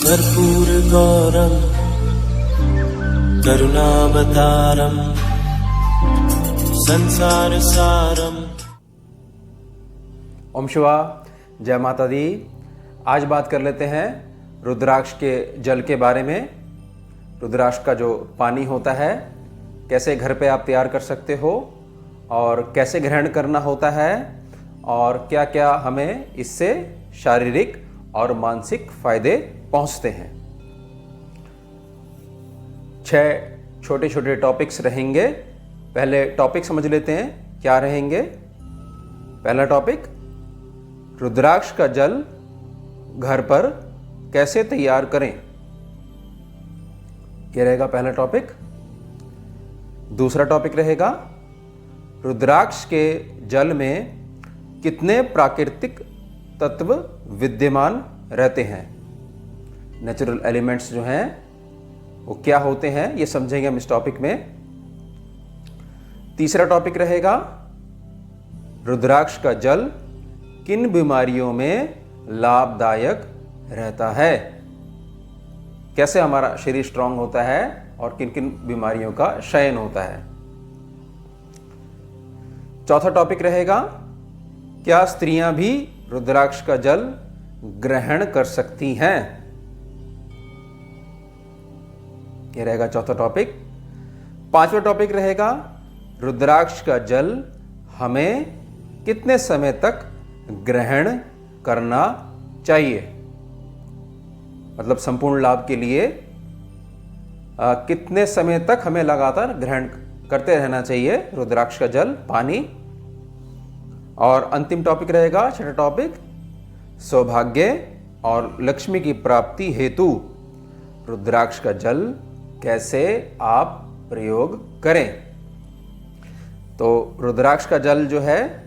कर्पूरगौरं करुणावतारं संसारसारं। ओम शिवा, जय माता दी। आज बात कर लेते हैं रुद्राक्ष के जल के बारे में। रुद्राक्ष का जो पानी होता है कैसे घर पे आप तैयार कर सकते हो और कैसे ग्रहण करना होता है और क्या क्या हमें इससे शारीरिक और मानसिक फायदे पहुंचते हैं। 6 छोटे छोटे टॉपिक्स रहेंगे। पहले टॉपिक समझ लेते हैं क्या रहेंगे। पहला टॉपिक, रुद्राक्ष का जल घर पर कैसे तैयार करें, यह रहेगा पहला टॉपिक। दूसरा टॉपिक रहेगा, रुद्राक्ष के जल में कितने प्राकृतिक तत्व विद्यमान रहते हैं, नेचुरल एलिमेंट्स जो हैं वो क्या होते हैं, ये समझेंगे हम इस टॉपिक में। तीसरा टॉपिक रहेगा, रुद्राक्ष का जल किन बीमारियों में लाभदायक रहता है, कैसे हमारा शरीर स्ट्रांग होता है और किन किन बीमारियों का क्षयन होता है। चौथा टॉपिक रहेगा, क्या स्त्रियां भी रुद्राक्ष का जल ग्रहण कर सकती हैं, यह रहेगा चौथा टॉपिक। पांचवा टॉपिक रहेगा, रुद्राक्ष का जल हमें कितने समय तक ग्रहण करना चाहिए, मतलब संपूर्ण लाभ के लिए कितने समय तक हमें लगातार ग्रहण करते रहना चाहिए रुद्राक्ष का जल पानी। और अंतिम टॉपिक रहेगा, छठा टॉपिक, सौभाग्य और लक्ष्मी की प्राप्ति हेतु रुद्राक्ष का जल कैसे आप प्रयोग करें। तो रुद्राक्ष का जल जो है,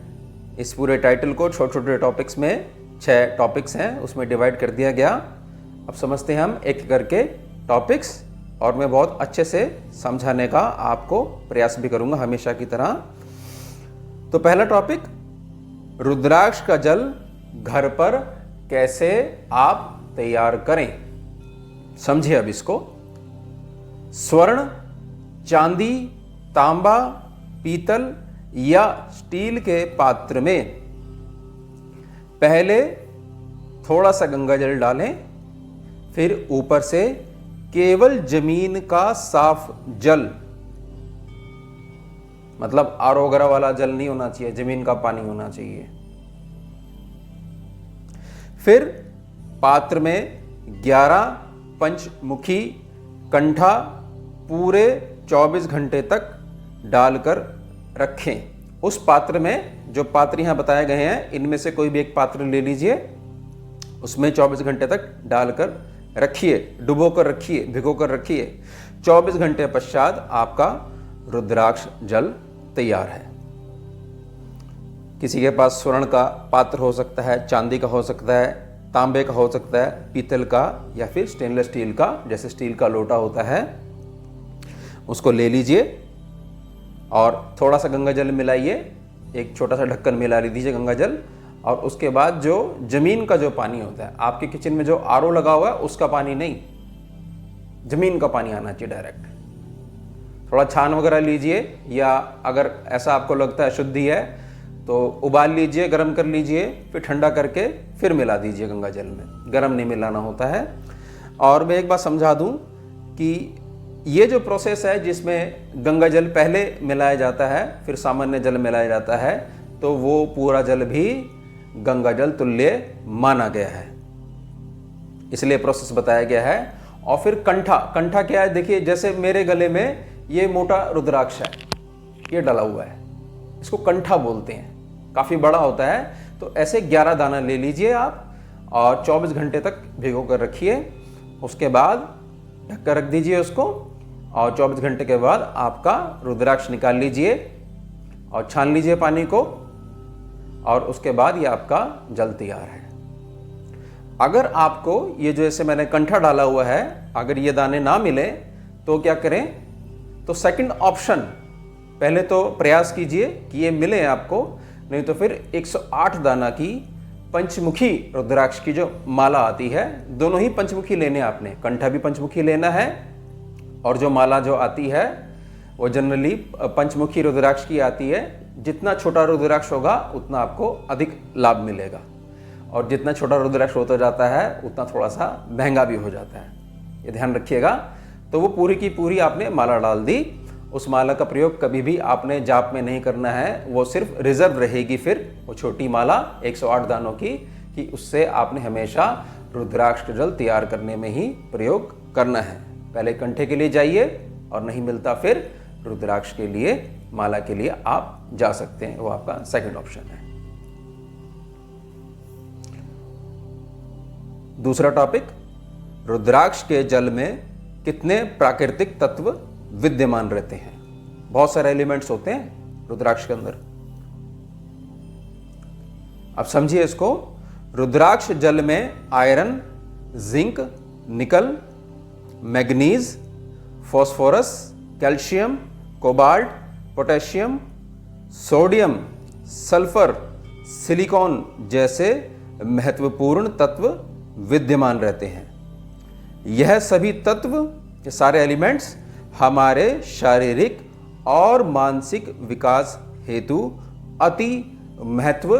इस पूरे टाइटल को छोटे छोटे टॉपिक्स में 6 टॉपिक्स हैं उसमें डिवाइड कर दिया गया। अब समझते हैं हम एक एक करके टॉपिक्स, और मैं बहुत अच्छे से समझाने का आपको प्रयास भी करूंगा हमेशा की तरह। तो पहला टॉपिक, रुद्राक्ष का जल घर पर कैसे आप तैयार करें, समझिए अब इसको। स्वर्ण, चांदी, तांबा, पीतल या स्टील के पात्र में पहले थोड़ा सा गंगा जल डालें, फिर ऊपर से केवल जमीन का साफ जल, मतलब आरओ वगैरह वाला जल नहीं होना चाहिए, जमीन का पानी होना चाहिए। फिर पात्र में 11 पंचमुखी कंठा पूरे 24 घंटे तक डालकर रखें। उस पात्र में, जो पात्र यहां बताए गए हैं इनमें से कोई भी एक पात्र ले लीजिए, उसमें 24 घंटे तक डालकर रखिए, डुबो कर रखिए, भिगो कर रखिए। 24 घंटे पश्चात आपका रुद्राक्ष जल तैयार है। किसी के पास स्वर्ण का पात्र हो सकता है, चांदी का हो सकता है, तांबे का हो सकता है, पीतल का या फिर स्टेनलेस स्टील का, जैसे स्टील का लोटा होता है, उसको ले लीजिए और थोड़ा सा गंगा जल मिलाइए, एक छोटा सा ढक्कन मिला लीजिए गंगा जल। और उसके बाद जो जमीन का जो पानी होता है, आपके किचन में जो आरओ लगा हुआ है उसका पानी नहीं, जमीन का पानी आना चाहिए डायरेक्ट। थोड़ा छान वगैरह लीजिए, या अगर ऐसा आपको लगता है शुद्धि है तो उबाल लीजिए, गर्म कर लीजिए, फिर ठंडा करके फिर मिला दीजिए गंगा जल में, गर्म नहीं मिलाना होता है। और मैं एक बात समझा दूं कि ये जो प्रोसेस है जिसमें गंगा जल पहले मिलाया जाता है फिर सामान्य जल मिलाया जाता है, तो वो पूरा जल भी गंगा जल तुल्य माना गया है, इसलिए प्रोसेस बताया गया है। और फिर कंठा, कंठा क्या है, देखिए जैसे मेरे गले में ये मोटा रुद्राक्ष है, ये डला हुआ है, इसको कंठा बोलते हैं, काफी बड़ा होता है। तो ऐसे 11 दाना ले लीजिए आप और 24 घंटे तक भिगो कर रखिए। उसके बाद ढक कर रख दीजिए उसको, और 24 घंटे के बाद आपका रुद्राक्ष निकाल लीजिए और छान लीजिए पानी को, और उसके बाद ये आपका जल तैयार है। अगर आपको ये जो ऐसे मैंने कंठा डाला हुआ है, अगर ये दाने ना मिले तो क्या करें, तो सेकंड ऑप्शन, पहले तो प्रयास कीजिए कि ये मिले आपको, नहीं तो फिर 108 दाना की पंचमुखी रुद्राक्ष की जो माला आती है, दोनों ही पंचमुखी लेने आपने, कंठा भी पंचमुखी लेना है और जो माला जो आती है वो जनरली पंचमुखी रुद्राक्ष की आती है। जितना छोटा रुद्राक्ष होगा उतना आपको अधिक लाभ मिलेगा और जितना छोटा रुद्राक्ष होता जाता है उतना थोड़ा सा महंगा भी हो जाता है, ये ध्यान रखिएगा। तो वो पूरी की पूरी आपने माला डाल दी। उस माला का प्रयोग कभी भी आपने जाप में नहीं करना है, वो सिर्फ रिजर्व रहेगी फिर वो छोटी माला 108 दानों की, कि उससे आपने हमेशा रुद्राक्ष का जल तैयार करने में ही प्रयोग करना है। पहले कंठे के लिए जाइए और नहीं मिलता फिर रुद्राक्ष के लिए, माला के लिए आप जा सकते हैं, वो आपका सेकंड ऑप्शन है। दूसरा टॉपिक, रुद्राक्ष के जल में कितने प्राकृतिक तत्व विद्यमान रहते हैं। बहुत सारे एलिमेंट्स होते हैं रुद्राक्ष के अंदर। अब समझिए इसको, रुद्राक्ष जल में आयरन, जिंक, निकल, manganese, phosphorus, calcium, cobalt, potassium, sodium, sulphur, silicon जैसे महत्वपूर्ण तत्व विद्यमान रहते हैं। यह सभी तत्व, ये सारे एलिमेंट्स हमारे शारीरिक और मानसिक विकास हेतु अति महत्व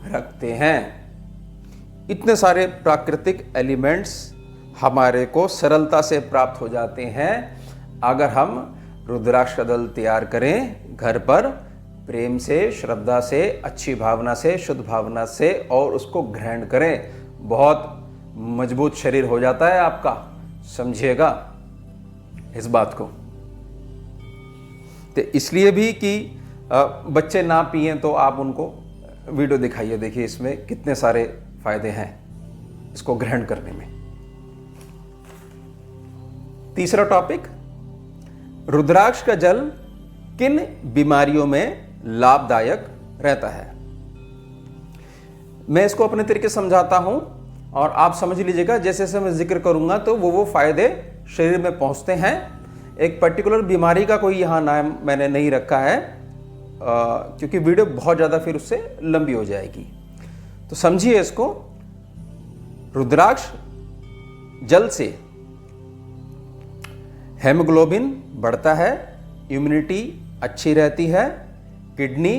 रखते हैं। इतने सारे प्राकृतिक एलिमेंट्स हमारे को सरलता से प्राप्त हो जाते हैं अगर हम रुद्राक्ष का जल तैयार करें घर पर, प्रेम से, श्रद्धा से, अच्छी भावना से, शुद्ध भावना से और उसको ग्रहण करें। बहुत मजबूत शरीर हो जाता है आपका, समझिएगा इस बात को। तो इसलिए भी कि बच्चे ना पिए तो आप उनको वीडियो दिखाइए, देखिए इसमें कितने सारे फायदे हैं इसको ग्रहण करने में। तीसरा टॉपिक, रुद्राक्ष का जल किन बीमारियों में लाभदायक रहता है। मैं इसको अपने तरीके से समझाता हूं और आप समझ लीजिएगा। जैसे जैसे मैं जिक्र करूंगा तो वो फायदे शरीर में पहुंचते हैं। एक पर्टिकुलर बीमारी का कोई यहां नाम मैंने नहीं रखा है क्योंकि वीडियो बहुत ज़्यादा फिर उससे लंबी हो जाएगी। तो समझिए इसको, रुद्राक्ष जल से हेमोग्लोबिन बढ़ता है, इम्यूनिटी अच्छी रहती है, किडनी,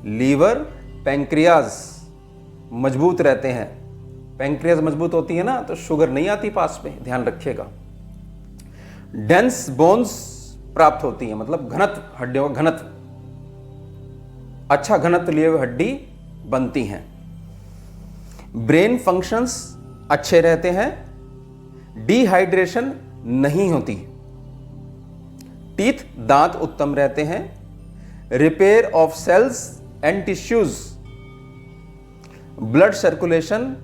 लीवर, पैंक्रियाज मजबूत रहते हैं। पैंक्रियाज मजबूत होती है ना तो शुगर नहीं आती पास में, ध्यान रखिएगा। डेंस बोन्स प्राप्त होती है, मतलब घनत्व, हड्डियों का घनत्व, अच्छा घनत्व लिए हुए हड्डी बनती हैं। ब्रेन फंक्शंस अच्छे रहते हैं, डिहाइड्रेशन नहीं होती, टीथ दांत उत्तम रहते हैं, repair of cells and tissues, blood circulation,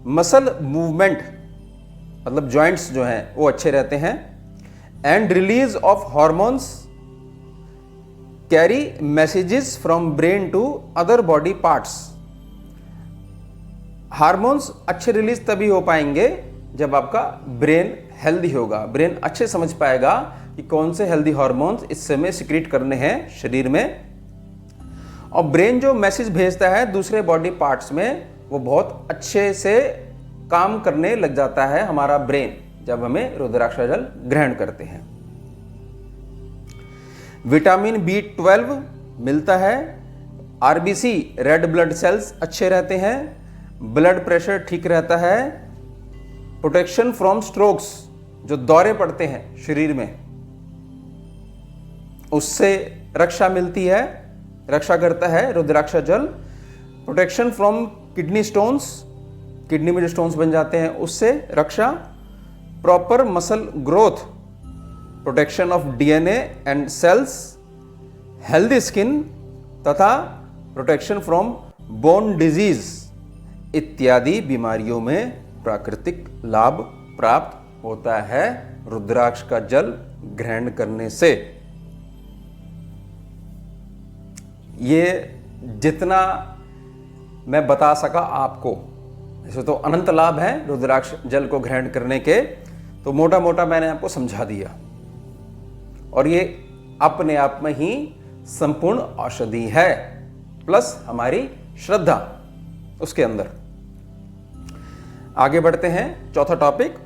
muscle movement मतलब जॉइंट्स जो हैं वो अच्छे रहते हैं, and release of hormones carry messages from brain to other body parts. Hormones अच्छे रिलीज तभी हो पाएंगे जब आपका ब्रेन हेल्दी होगा, ब्रेन अच्छे समझ पाएगा कि कौन से हेल्दी हार्मोन्स इस समय सिक्रीट करने हैं शरीर में। और ब्रेन जो मैसेज भेजता है दूसरे बॉडी पार्ट्स में वो बहुत अच्छे से काम करने लग जाता है हमारा ब्रेन जब हमें रुद्राक्ष जल ग्रहण करते हैं। विटामिन B12 मिलता है, आरबीसी रेड ब्लड सेल्स अच्छे रहते हैं, ब्लड प्रेशर ठीक रहता है, प्रोटेक्शन फ्रॉम स्ट्रोक्स जो दौरे पड़ते हैं शरीर में उससे रक्षा मिलती है, रक्षा करता है रुद्राक्ष जल। Protection from kidney stones, kidney में जो स्टोन्स बन जाते हैं उससे रक्षा। Proper muscle growth, protection of DNA and cells, healthy skin तथा प्रोटेक्शन फ्रॉम बोन डिजीज इत्यादि बीमारियों में प्राकृतिक लाभ प्राप्त होता है रुद्राक्ष का जल ग्रहण करने से। ये जितना मैं बता सका आपको, ऐसे तो अनंत लाभ है रुद्राक्ष जल को ग्रहण करने के, तो मोटा मोटा मैंने आपको समझा दिया। और ये अपने आप में ही संपूर्ण औषधि है, प्लस हमारी श्रद्धा उसके अंदर। आगे बढ़ते हैं। चौथा टॉपिक,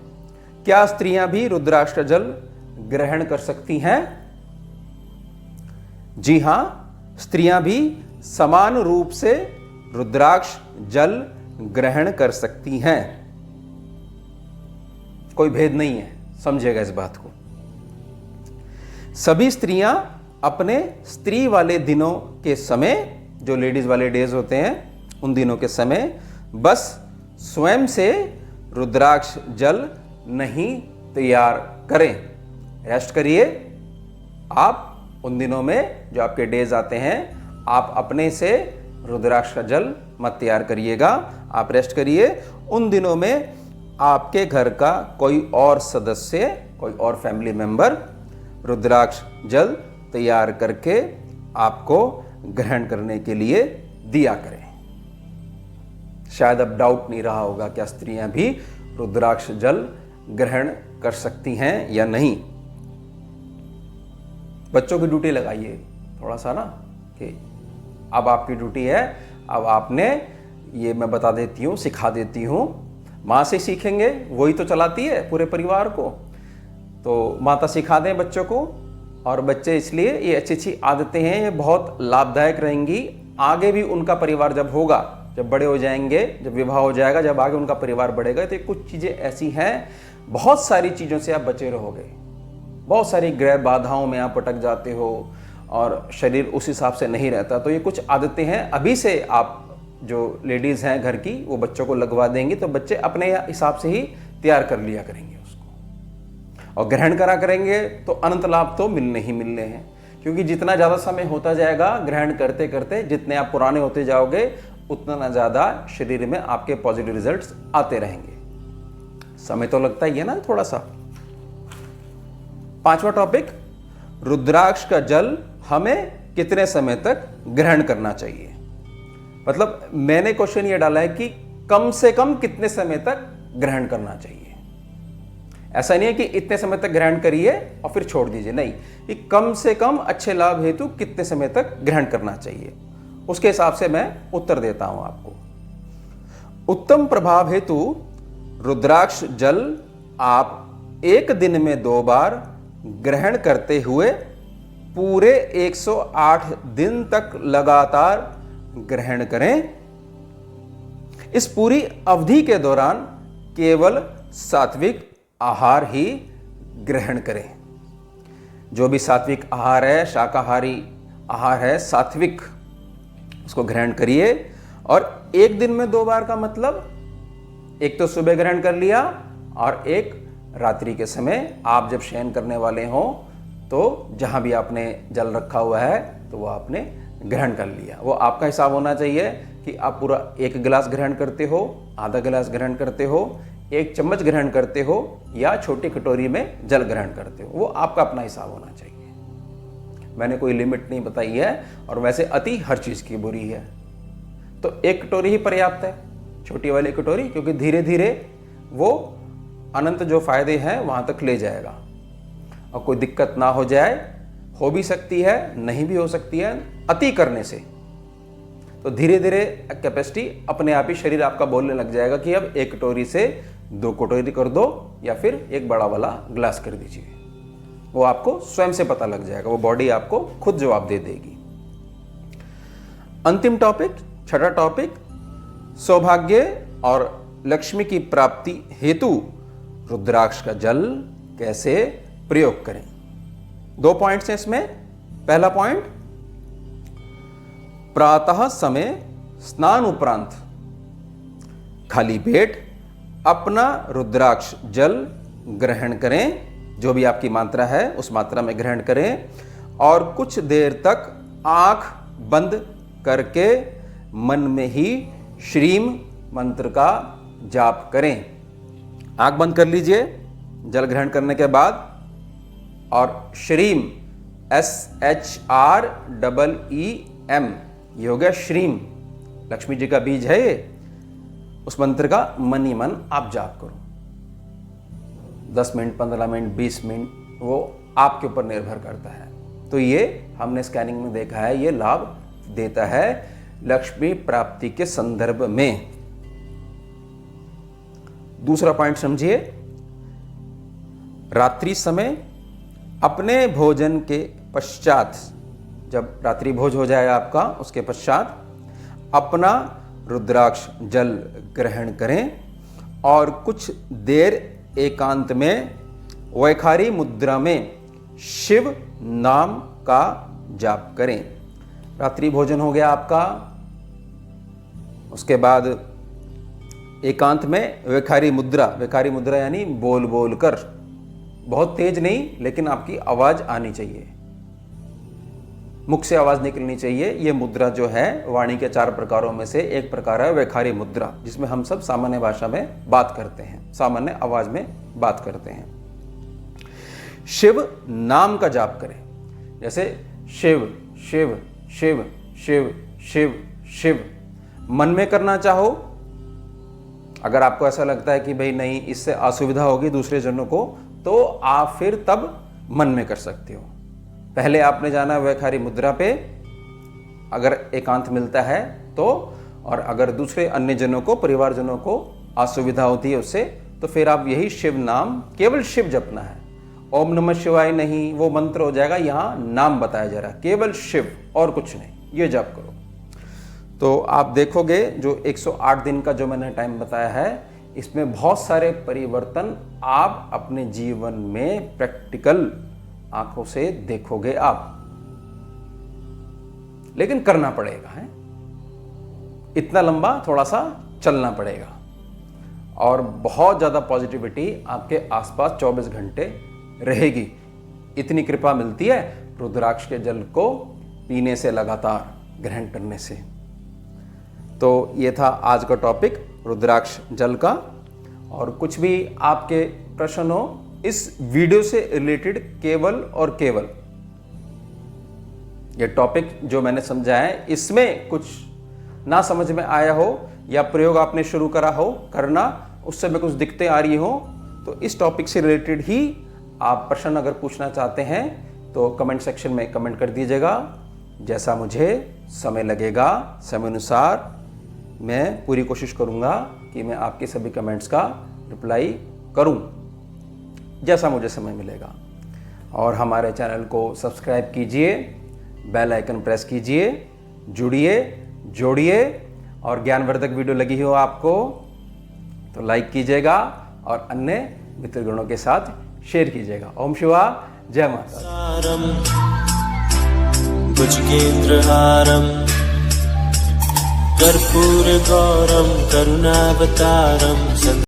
क्या स्त्रियां भी रुद्राक्ष का जल ग्रहण कर सकती हैं? जी हां, स्त्रियां भी समान रूप से रुद्राक्ष जल ग्रहण कर सकती हैं। कोई भेद नहीं है, समझिएगा इस बात को। सभी स्त्रियां अपने स्त्री वाले दिनों के समय, जो लेडीज वाले डेज होते हैं, उन दिनों के समय बस स्वयं से रुद्राक्ष जल नहीं तैयार करें। रेस्ट करिए। आप उन दिनों में जो आपके डेज आते हैं, आप अपने से रुद्राक्ष का जल मत तैयार करिएगा। आप रेस्ट करिए। उन दिनों में आपके घर का कोई और सदस्य, कोई और फैमिली मेंबर रुद्राक्ष जल तैयार करके आपको ग्रहण करने के लिए दिया करें। शायद अब डाउट नहीं रहा होगा क्या स्त्रियां भी रुद्राक्ष जल ग्रहण कर सकती हैं या नहीं। बच्चों की ड्यूटी लगाइए थोड़ा सा ना, कि अब आपकी ड्यूटी है। अब आपने, ये मैं बता देती हूँ, सिखा देती हूँ। माँ से सीखेंगे, वही तो चलाती है पूरे परिवार को। तो माता सिखा दें बच्चों को, और बच्चे इसलिए, ये अच्छी अच्छी आदतें हैं, ये बहुत लाभदायक रहेंगी। आगे भी उनका परिवार जब होगा, जब बड़े हो जाएंगे, जब विवाह हो जाएगा, जब आगे उनका परिवार बढ़ेगा, तो कुछ चीज़ें ऐसी हैं, बहुत सारी चीज़ों से आप बचे रहोगे। बहुत सारी ग्रह बाधाओं में आप अटक जाते हो और शरीर उस हिसाब से नहीं रहता। तो ये कुछ आदतें हैं, अभी से आप जो लेडीज़ हैं घर की, वो बच्चों को लगवा देंगी, तो बच्चे अपने हिसाब से ही तैयार कर लिया करेंगे उसको, और ग्रहण करा करेंगे तो अनंत लाभ तो मिलने ही मिलने हैं। क्योंकि जितना ज़्यादा समय होता जाएगा ग्रहण करते करते, जितने आप पुराने होते जाओगे, उतना ज़्यादा शरीर में आपके पॉजिटिव रिजल्ट्स आते रहेंगे। समय तो लगता ही है ना थोड़ा सा। पांचवा टॉपिक, रुद्राक्ष का जल हमें कितने समय तक ग्रहण करना चाहिए? मतलब मैंने क्वेश्चन ये डाला है कि कम से कम कितने समय तक ग्रहण करना चाहिए। ऐसा नहीं है कि इतने समय तक ग्रहण करिए और फिर छोड़ दीजिए, नहीं, कि कम से कम अच्छे लाभ हेतु कितने समय तक ग्रहण करना चाहिए, उसके हिसाब से मैं उत्तर देता हूं आपको। उत्तम प्रभाव हेतु रुद्राक्ष जल आप एक दिन में 2 बार ग्रहण करते हुए पूरे 108 दिन तक लगातार ग्रहण करें। इस पूरी अवधि के दौरान केवल सात्विक आहार ही ग्रहण करें। जो भी सात्विक आहार है, शाकाहारी आहार है, सात्विक, उसको ग्रहण करिए। और एक दिन में 2 बार का मतलब, एक तो सुबह ग्रहण कर लिया और एक रात्रि के समय आप जब शयन करने वाले हों, तो जहां भी आपने जल रखा हुआ है तो वो आपने ग्रहण कर लिया। वो आपका हिसाब होना चाहिए कि आप पूरा 1 गिलास ग्रहण करते हो, आधा गिलास ग्रहण करते हो, 1 चम्मच ग्रहण करते हो, या छोटी कटोरी में जल ग्रहण करते हो। वो आपका अपना हिसाब होना चाहिए। मैंने कोई लिमिट नहीं बताई है, और वैसे अति हर चीज़ की बुरी है। तो 1 कटोरी ही पर्याप्त है, छोटी वाली कटोरी, क्योंकि धीरे धीरे वो अनंत जो फायदे हैं वहां तक ले जाएगा। और कोई दिक्कत ना हो जाए, हो भी सकती है, नहीं भी हो सकती है अति करने से। तो धीरे धीरे कैपेसिटी अपने आप ही शरीर आपका बोलने लग जाएगा कि अब 1 कटोरी से 2 कटोरी कर दो, या फिर एक बड़ा वाला ग्लास कर दीजिए। वो आपको स्वयं से पता लग जाएगा, वो बॉडी आपको खुद जवाब दे देगी। अंतिम टॉपिक, छठा टॉपिक, सौभाग्य और लक्ष्मी की प्राप्ति हेतु रुद्राक्ष का जल कैसे प्रयोग करें। 2 पॉइंट्स हैं इसमें। पहला पॉइंट, प्रातः समय स्नान उपरांत खाली पेट अपना रुद्राक्ष जल ग्रहण करें। जो भी आपकी मात्रा है उस मात्रा में ग्रहण करें, और कुछ देर तक आंख बंद करके मन में ही श्रीम मंत्र का जाप करें। आंख बंद कर लीजिए जल ग्रहण करने के बाद, और श्रीम, SHREEM, ये हो गया श्रीम, लक्ष्मी जी का बीज है ये। उस मंत्र का मन ही मन आप जाप करो। 10 मिनट, 15 मिनट, 20 मिनट, वो आपके ऊपर निर्भर करता है। तो ये हमने स्कैनिंग में देखा है, ये लाभ देता है लक्ष्मी प्राप्ति के संदर्भ में। दूसरा पॉइंट समझिए, रात्रि समय अपने भोजन के पश्चात, जब रात्रि भोज हो जाए आपका, उसके पश्चात अपना रुद्राक्ष जल ग्रहण करें और कुछ देर एकांत में वैखारी मुद्रा में शिव नाम का जाप करें। रात्रि भोजन हो गया आपका, उसके बाद एकांत में वैखारी मुद्रा यानी बोल बोल कर, बहुत तेज नहीं लेकिन आपकी आवाज आनी चाहिए, मुख से आवाज निकलनी चाहिए। यह मुद्रा जो है वाणी के 4 प्रकारों में से एक प्रकार है वैखारी मुद्रा, जिसमें हम सब सामान्य भाषा में बात करते हैं, सामान्य आवाज में बात करते हैं। शिव नाम का जाप करें, जैसे शिव शिव शिव शिव शिव शिव मन में करना चाहो। अगर आपको ऐसा लगता है कि भाई नहीं, इससे असुविधा होगी दूसरे जनों को, तो आप फिर तब मन में कर सकते हो। पहले आपने जाना वैखारी मुद्रा पे, अगर एकांत मिलता है तो, और अगर दूसरे अन्य जनों को, परिवारजनों को असुविधा होती है उससे, तो फिर आप यही शिव नाम, केवल शिव जपना है। ओम नमः शिवाय नहीं, वो मंत्र हो जाएगा, यहाँ नाम बताया जा रहा है, केवल शिव और कुछ नहीं, ये जप करो। तो आप देखोगे जो 108 दिन का जो मैंने टाइम बताया है, इसमें बहुत सारे परिवर्तन आप अपने जीवन में प्रैक्टिकल आंखों से देखोगे आप, लेकिन करना पड़ेगा है, इतना लंबा थोड़ा सा चलना पड़ेगा, और बहुत ज्यादा पॉजिटिविटी आपके आसपास 24 घंटे रहेगी। इतनी कृपा मिलती है रुद्राक्ष के जल को पीने से, लगातार ग्रहण करने से। तो ये था आज का टॉपिक रुद्राक्ष जल का। और कुछ भी आपके प्रश्न हो इस वीडियो से रिलेटेड, केवल और केवल ये टॉपिक जो मैंने समझाया है, इसमें कुछ ना समझ में आया हो या प्रयोग आपने शुरू करा हो करना, उससे में कुछ दिक्कतें आ रही हो, तो इस टॉपिक से रिलेटेड ही आप प्रश्न अगर पूछना चाहते हैं तो कमेंट सेक्शन में कमेंट कर दीजिएगा। जैसा मुझे समय लगेगा, समय अनुसार मैं पूरी कोशिश करूंगा कि मैं आपके सभी कमेंट्स का रिप्लाई करूं, जैसा मुझे समय मिलेगा। और हमारे चैनल को सब्सक्राइब कीजिए, बेल आइकन प्रेस कीजिए, जुड़िए, जोड़िए, और ज्ञानवर्धक वीडियो लगी हो आपको तो लाइक कीजिएगा और अन्य मित्रगणों के साथ शेयर कीजिएगा। ओम शिवा, जय माता। सारम भुजगेन्द्रहारम कर्पूर गौरम करुणावतारम